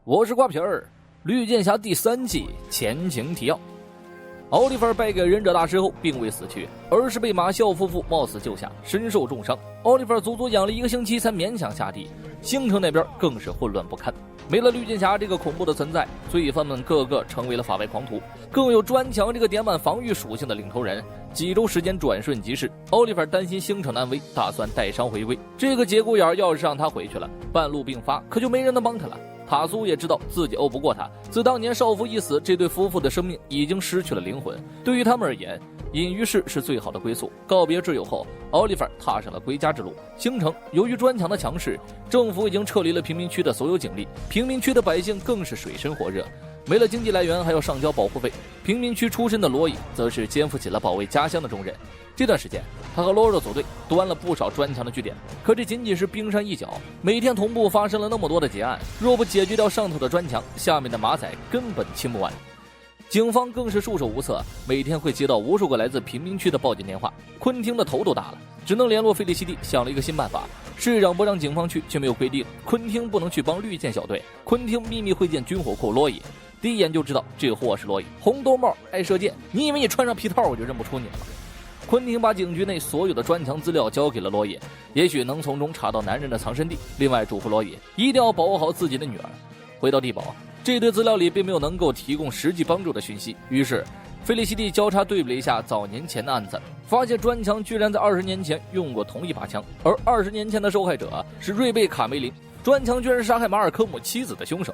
我是瓜皮儿，绿箭侠第3季前情提要。奥利弗败给忍者大师后并未死去，而是被马啸夫妇冒死救下，身受重伤。奥利弗足足养了1个星期才勉强下地，星城那边更是混乱不堪。没了绿箭侠这个恐怖的存在，罪犯们个个成为了法外狂徒，更有砖墙这个点满防御属性的领头人。几周时间转瞬即逝，奥利弗担心星城难危，打算带伤回归。这个节骨眼要是让他回去了，半路病发，可就没人能帮他了。塔苏也知道自己欧不过他，自当年少妇一死，这对夫妇的生命已经失去了灵魂。对于他们而言，隐于市是最好的归宿。告别挚友后，奥利弗踏上了归家之路。星城由于砖墙的强势，政府已经撤离了贫民区的所有警力，平民区的百姓更是水深火热，没了经济来源，还要上交保护费。贫民区出身的罗伊则是肩负起了保卫家乡的重任。这段时间，他和罗若组队端了不少砖墙的据点，可这仅仅是冰山一角。每天同步发生了那么多的劫案，若不解决掉上头的砖墙，下面的马仔根本清不完。警方更是束手无策，每天会接到无数个来自贫民区的报警电话。昆汀的头都大了，只能联络费利西蒂，想了一个新办法。市长不让警方去，却没有规定昆汀不能去帮绿箭小队。昆汀秘密会见军火库罗伊，第一眼就知道这货是罗伊，红兜帽，爱射箭。你以为你穿上皮套我就认不出你了吗？昆汀把警局内所有的砖墙资料交给了罗伊，也许能从中查到男人的藏身地。另外嘱咐罗伊一定要保护好自己的女儿。回到地堡，这堆资料里并没有能够提供实际帮助的讯息，于是费利西蒂交叉对比了一下早年前的案子，发现砖墙居然在20年前用过同一把枪，而20年前的受害者是瑞贝卡梅林，砖墙居然是杀害马尔科姆妻子的凶手。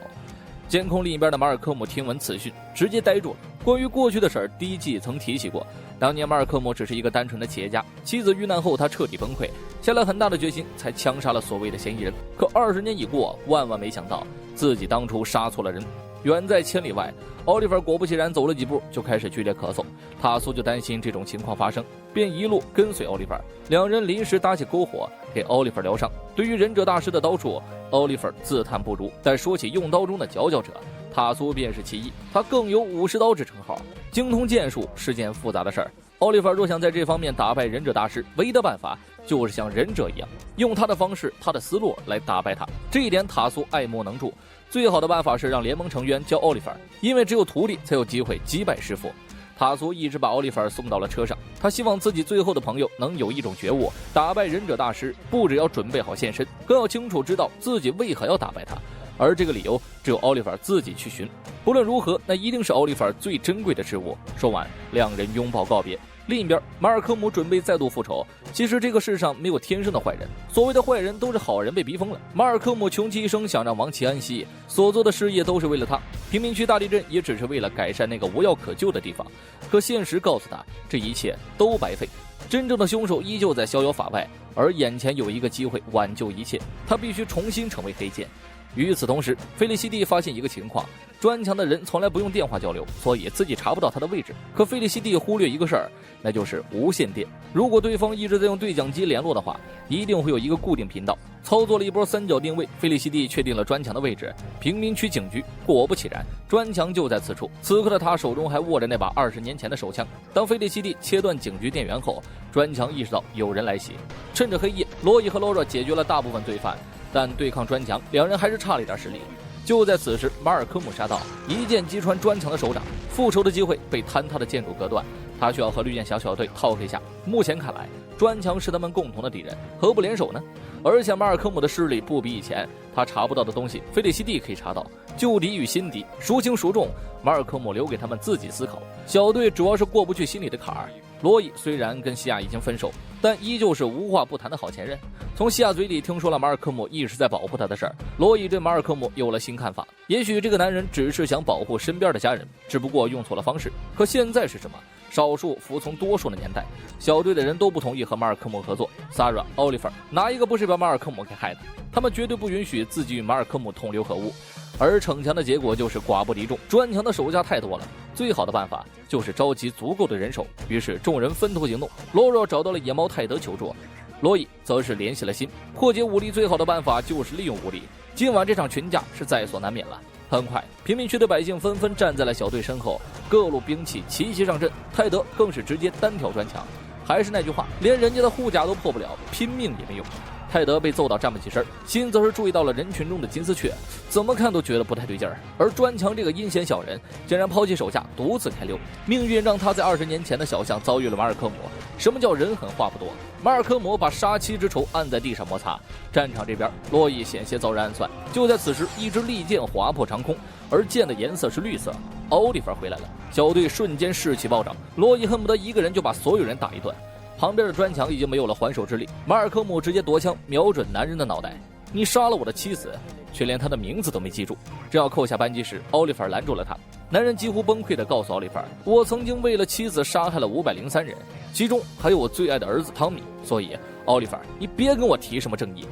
监控另一边的马尔科姆听闻此讯，直接呆住了。关于过去的事儿，第1季曾提起过，当年马尔科姆只是一个单纯的企业家，妻子遇难后他彻底崩溃，下了很大的决心才枪杀了所谓的嫌疑人。可20年已过，万万没想到自己当初杀错了人。远在千里外，奥利弗果不其然走了几步就开始剧烈咳嗽，塔苏就担心这种情况发生，便一路跟随奥利弗。两人临时搭起篝火给奥利弗疗伤。对于忍者大师的刀术，奥利弗自叹不如，但说起用刀中的佼佼者，塔苏便是其一。他更有50刀之称号，精通剑术是件复杂的事儿。奥利弗若想在这方面打败忍者大师，唯一的办法就是像忍者一样，用他的方式、他的思路来打败他。这一点塔苏爱莫能助。最好的办法是让联盟成员教奥利弗，因为只有徒弟才有机会击败师傅。塔苏一直把奥利弗送到了车上，他希望自己最后的朋友能有一种觉悟，打败忍者大师不只要准备好现身，更要清楚知道自己为何要打败他，而这个理由只有奥利弗自己去寻。不论如何，那一定是奥利弗最珍贵的事物。说完，两人拥抱告别。另一边，马尔科姆准备再度复仇。其实这个世上没有天生的坏人，所谓的坏人都是好人被逼疯了。马尔科姆穷其一生想让亡妻安息，所做的事业都是为了他。贫民区大地震也只是为了改善那个无药可救的地方，可现实告诉他，这一切都白费。真正的凶手依旧在逍遥法外，而眼前有一个机会挽救一切，他必须重新成为黑剑。与此同时，菲利西蒂发现一个情况，砖墙的人从来不用电话交流，所以自己查不到他的位置。可菲利西蒂忽略一个事儿，那就是无线电。如果对方一直在用对讲机联络的话，一定会有一个固定频道。操作了一波3角定位，菲利西蒂确定了砖墙的位置，贫民区警局。果不其然，砖墙就在此处。此刻的他手中还握着那把20年前的手枪。当菲利西蒂切断警局电源后，砖墙意识到有人来袭。趁着黑夜，罗伊和罗若解决了大部分罪犯，但对抗砖墙，两人还是差了一点实力。就在此时，马尔科姆杀到，一剑击穿砖墙的手掌，复仇的机会被坍塌的建筑隔断。他需要和绿箭侠小队套黑下。目前看来，砖墙是他们共同的敌人，何不联手呢？而且马尔科姆的势力不比以前，他查不到的东西，菲利西蒂可以查到。旧敌与新敌，孰轻孰重，马尔科姆留给他们自己思考。小队主要是过不去心里的坎儿。罗伊虽然跟西亚已经分手，但依旧是无话不谈的好前任。从西亚嘴里听说了马尔科姆一直在保护他的事儿，罗伊对马尔科姆有了新看法。也许这个男人只是想保护身边的家人，只不过用错了方式。可现在是什么？少数服从多数的年代，小队的人都不同意和马尔科姆合作。Sarah、奥利弗，哪一个不是把马尔科姆给害的？他们绝对不允许自己与马尔科姆同流合污。而逞强的结果就是寡不敌众，砖墙的手下太多了。最好的办法就是召集足够的人手。于是众人分头行动。罗若找到了野猫泰德求助，罗伊则是联系了辛。破解武力最好的办法就是利用武力。今晚这场群架是在所难免了。很快，贫民区的百姓纷纷站在了小队身后，各路兵器齐齐上阵。泰德更是直接单挑砖墙。还是那句话，连人家的护甲都破不了，拼命也没用。泰德被揍到站不起身，辛则是注意到了人群中的金丝雀，怎么看都觉得不太对劲儿。而砖墙这个阴险小人竟然抛弃手下，独自开溜。命运让他在20年前的小巷遭遇了马尔科姆。什么叫人狠话不多？马尔科姆把杀妻之仇按在地上摩擦。战场这边，洛伊险些遭人暗算。就在此时，一支利剑划破长空，而剑的颜色是绿色。奥利弗回来了，小队瞬间士气暴涨，洛伊恨不得一个人就把所有人打一顿。旁边的砖墙已经没有了还手之力，马尔科姆直接夺枪瞄准男人的脑袋。你杀了我的妻子，却连他的名字都没记住。正要扣下扳机时，奥利弗拦住了他。男人几乎崩溃地告诉奥利弗，我曾经为了妻子杀害了503人，其中还有我最爱的儿子汤米，所以奥利弗，你别跟我提什么正义。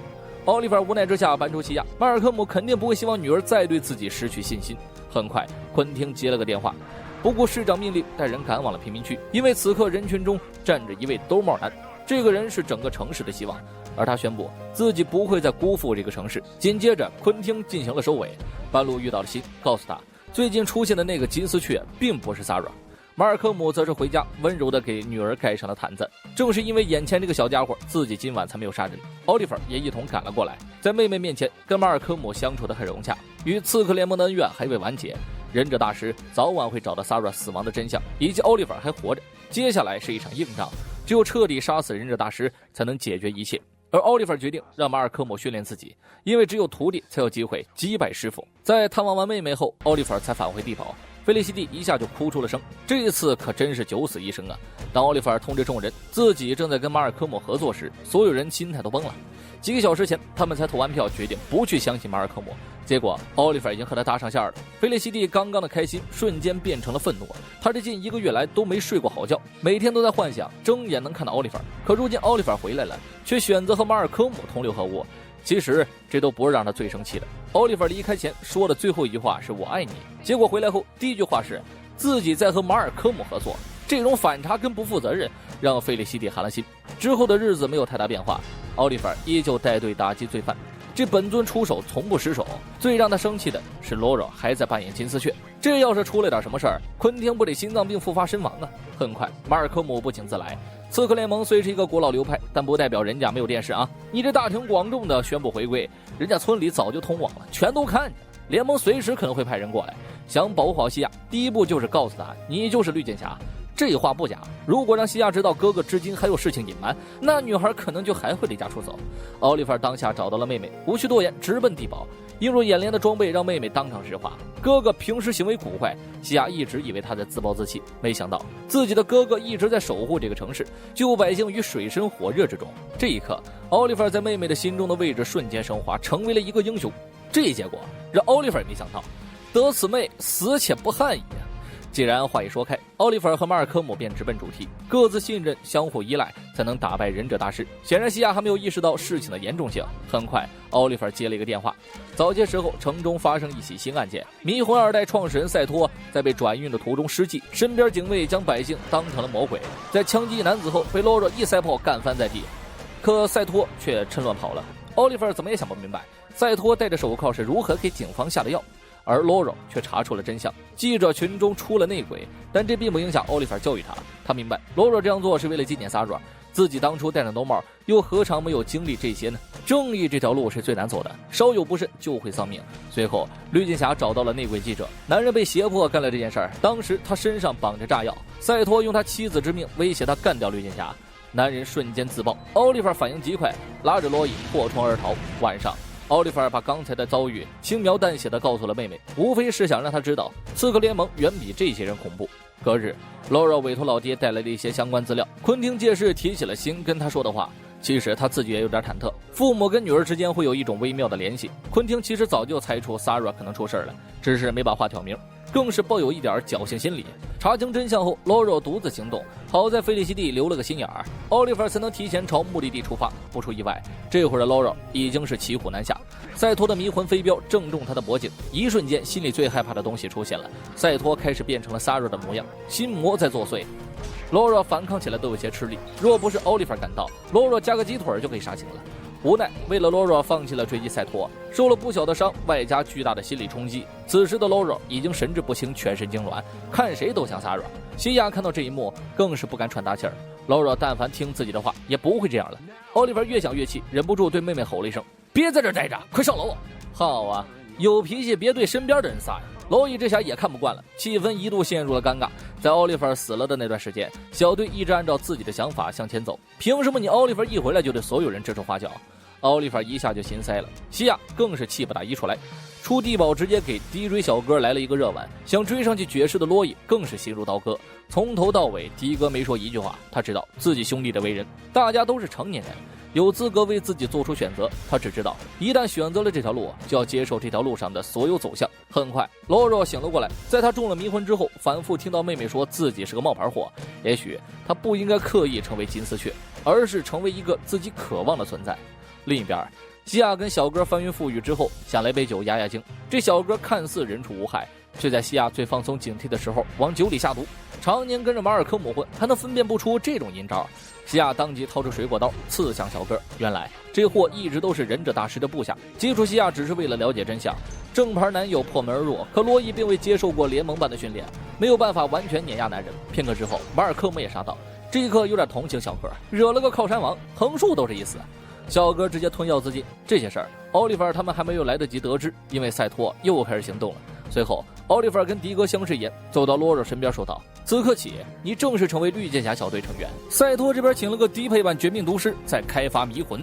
奥利弗无奈之下搬出西亚，马尔科姆肯定不会希望女儿再对自己失去信心。很快，昆汀接了个电话，不顾市长命令带人赶往了贫民区，因为此刻人群中站着一位兜帽男，这个人是整个城市的希望，而他宣布自己不会再辜负这个城市。紧接着，昆汀进行了收尾，半路遇到了辛，告诉他最近出现的那个金丝雀并不是萨拉。马尔科姆则是回家温柔地给女儿盖上了毯子，正是因为眼前这个小家伙，自己今晚才没有杀人。奥利弗也一同赶了过来，在妹妹面前跟马尔科姆相处得很融洽，与刺客联盟的恩怨还未完结。忍者大师早晚会找到萨拉死亡的真相，以及奥利弗还活着。接下来是一场硬仗，只有彻底杀死忍者大师才能解决一切。而奥利弗决定让马尔科姆训练自己，因为只有徒弟才有机会击败师傅。在探望完妹妹后，奥利弗才返回地堡。菲利西蒂一下就哭出了声，这一次可真是九死一生啊！当奥利弗通知众人自己正在跟马尔科姆合作时，所有人心态都崩了。几个小时前，他们才投完票，决定不去相信马尔科姆，结果奥利弗已经和他搭上线了。菲利西蒂刚刚的开心瞬间变成了愤怒，他这近1个月来都没睡过好觉，每天都在幻想睁眼能看到奥利弗。可如今奥利弗回来了，却选择和马尔科姆同流合污。其实这都不是让他最生气的。奥利弗离开前说的最后一句话是我爱你，结果回来后第一句话是自己在和马尔科姆合作。这种反差跟不负责任让费利西蒂寒了心。之后的日子没有太大变化，奥利弗依旧带队打击罪犯，这本尊出手从不失手。最让他生气的是罗罗还在扮演金丝雀，这要是出了点什么事儿，昆汀不得心脏病复发身亡啊！很快马尔科姆不请自来。刺客联盟虽是一个古老流派，但不代表人家没有电视啊！你这大庭广众的宣布回归，人家村里早就通网了，全都看着。联盟随时可能会派人过来，想保护好西亚，第一步就是告诉他你就是绿箭侠。这话不假，如果让西亚知道哥哥至今还有事情隐瞒，那女孩可能就还会离家出走。奥利弗当下找到了妹妹，无需多言，直奔地堡。映入眼帘的装备让妹妹当场石化。哥哥平时行为古怪，西亚一直以为他在自暴自弃，没想到自己的哥哥一直在守护这个城市，救百姓于水深火热之中。这一刻，奥利弗在妹妹的心中的位置瞬间升华，成为了一个英雄。这一结果让奥利弗没想到，得此妹死且不汗矣啊！既然话一说开，奥利弗和马尔科姆便直奔主题，各自信任，相互依赖，才能打败忍者大师。显然西亚还没有意识到事情的严重性。很快奥利弗接了一个电话，早些时候城中发生一起新案件，迷魂2代创始人赛托在被转运的途中失迹，身边警卫将百姓当成了魔鬼，在枪击男子后被罗罗一塞炮干翻在地，可赛托却趁乱跑了。奥利弗怎么也想不明白赛托戴着手铐是如何给警方下的药，而罗罗却查出了真相。记者群中出了内鬼，但这并不影响奥利弗教育他。他明白罗罗这样做是为了纪念萨拉，自己当初戴上兜帽，又何尝没有经历这些呢？正义这条路是最难走的，稍有不慎就会丧命。随后绿箭侠找到了内鬼记者，男人被胁迫干了这件事儿。当时他身上绑着炸药，赛托用他妻子之命威胁他干掉绿箭侠，男人瞬间自爆。奥利弗反应极快，拉着罗伊破窗而逃。晚上奥利弗把刚才的遭遇轻描淡写地告诉了妹妹，无非是想让她知道刺客联盟远比这些人恐怖。隔日，劳拉委托老爹带来了一些相关资料，昆汀借势提起了辛跟他说的话。其实他自己也有点忐忑，父母跟女儿之间会有一种微妙的联系。昆汀其实早就猜出 Sarah 可能出事了，只是没把话挑明，更是抱有一点侥幸心理。查清真相后，劳拉独自行动，好在菲利西蒂留了个心眼儿，奥利弗才能提前朝目的地出发。不出意外，这会儿的劳拉已经是骑虎难下，赛托的迷魂飞镖正中他的脖颈，一瞬间心里最害怕的东西出现了，赛托开始变成了 Sarah 的模样，心魔在作祟。罗罗反抗起来都有些吃力，若不是奥利弗赶到，罗罗加个鸡腿就可以杀青了。无奈，为了罗罗放弃了追击赛托，受了不小的伤，外加巨大的心理冲击。此时的罗罗已经神志不清，全身痉挛，看谁都像Sarah。西亚看到这一幕，更是不敢喘大气儿。劳若但凡听自己的话，也不会这样了。奥利弗越想越气，忍不住对妹妹吼了一声：“别在这待着，快上楼！”好啊，有脾气别对身边的人撒呀。劳伊这下也看不惯了，气氛一度陷入了尴尬。在奥利弗死了的那段时间，小队一直按照自己的想法向前走，凭什么你奥利弗一回来就对所有人指手画脚？奥利弗一下就心塞了，西亚更是气不打一处来，出地堡直接给低追小哥来了一个热吻，想追上去绝世的洛伊更是心如刀割。从头到尾，迪哥没说一句话，他知道自己兄弟的为人，大家都是成年人，有资格为自己做出选择。他只知道，一旦选择了这条路，就要接受这条路上的所有走向。很快，罗若醒了过来，在他中了迷魂之后，反复听到妹妹说自己是个冒牌货。也许他不应该刻意成为金丝雀，而是成为一个自己渴望的存在。另一边，西亚跟小哥翻云覆雨之后，想来杯酒压压惊。这小哥看似人畜无害，却在西亚最放松警惕的时候往酒里下毒。常年跟着马尔科姆混，还能分辨不出这种阴招。西亚当即掏出水果刀刺向小哥。原来这货一直都是忍者大师的部下，接触西亚只是为了了解真相。正牌男友破门而入，可洛伊并未接受过联盟般的训练，没有办法完全碾压男人。片刻之后，马尔科姆也杀到，这一刻有点同情小哥，惹了个靠山王，横竖都是一死。小哥直接吞药自尽。这些事儿，奥利弗他们还没有来得及得知，因为赛托又开始行动了。随后，奥利弗跟迪哥相视一眼，走到罗若身边说道：“此刻起，你正式成为绿箭侠小队成员。”赛托这边请了个低配版绝命毒师，在开发迷魂。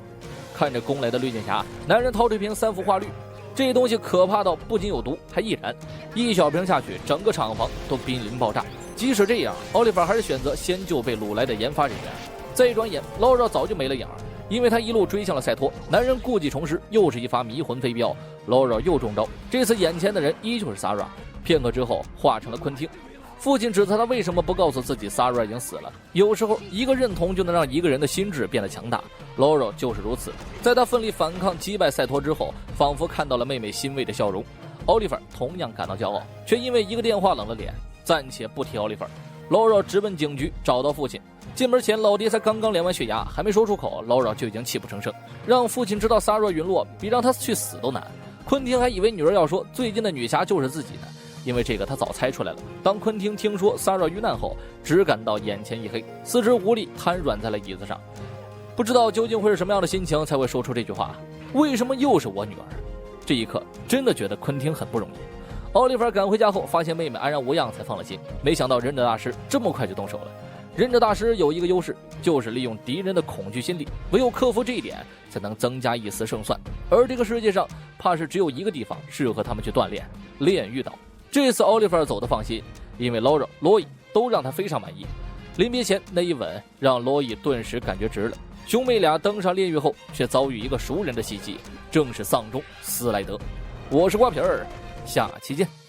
看着攻来的绿箭侠，男人掏出一瓶3氟化氯，这东西可怕到不仅有毒，还易燃，一小瓶下去，整个厂房都濒临爆炸。即使这样，奥利弗还是选择先救被掳来的研发人员。再一转眼，劳若早就没了影儿。因为他一路追向了赛托，男人故技重施，又是一发迷魂飞镖，劳若又中招。这次眼前的人依旧是 Sara， 片刻之后化成了昆汀。父亲指责他为什么不告诉自己 Sara 已经死了。有时候一个认同就能让一个人的心智变得强大，劳若就是如此。在他奋力反抗击败赛托之后，仿佛看到了妹妹欣慰的笑容。奥利弗同样感到骄傲，却因为一个电话冷了脸。暂且不提奥利弗，劳若直奔警局找到父亲。进门前，老爹才刚刚练完血压，还没说出口，劳若就已经泣不成声。让父亲知道萨若陨落，比让他去死都难。昆汀还以为女儿要说最近的女侠就是自己呢，因为这个他早猜出来了。当昆汀听说萨若遇难后，只感到眼前一黑，四肢无力，瘫软在了椅子上。不知道究竟会是什么样的心情才会说出这句话？为什么又是我女儿？这一刻，真的觉得昆汀很不容易。奥利弗赶回家后，发现妹妹安然无恙，才放了心。没想到忍者大师这么快就动手了。忍者大师有一个优势，就是利用敌人的恐惧心理，唯有克服这一点，才能增加一丝胜算。而这个世界上，怕是只有一个地方适合他们去锻炼——炼狱岛。这次奥利弗走得放心，因为劳若、罗伊都让他非常满意。临别前那一吻，让罗伊顿时感觉值了。兄妹俩登上炼狱后，却遭遇一个熟人的袭击，正是丧钟斯莱德。我是瓜皮儿，下期见。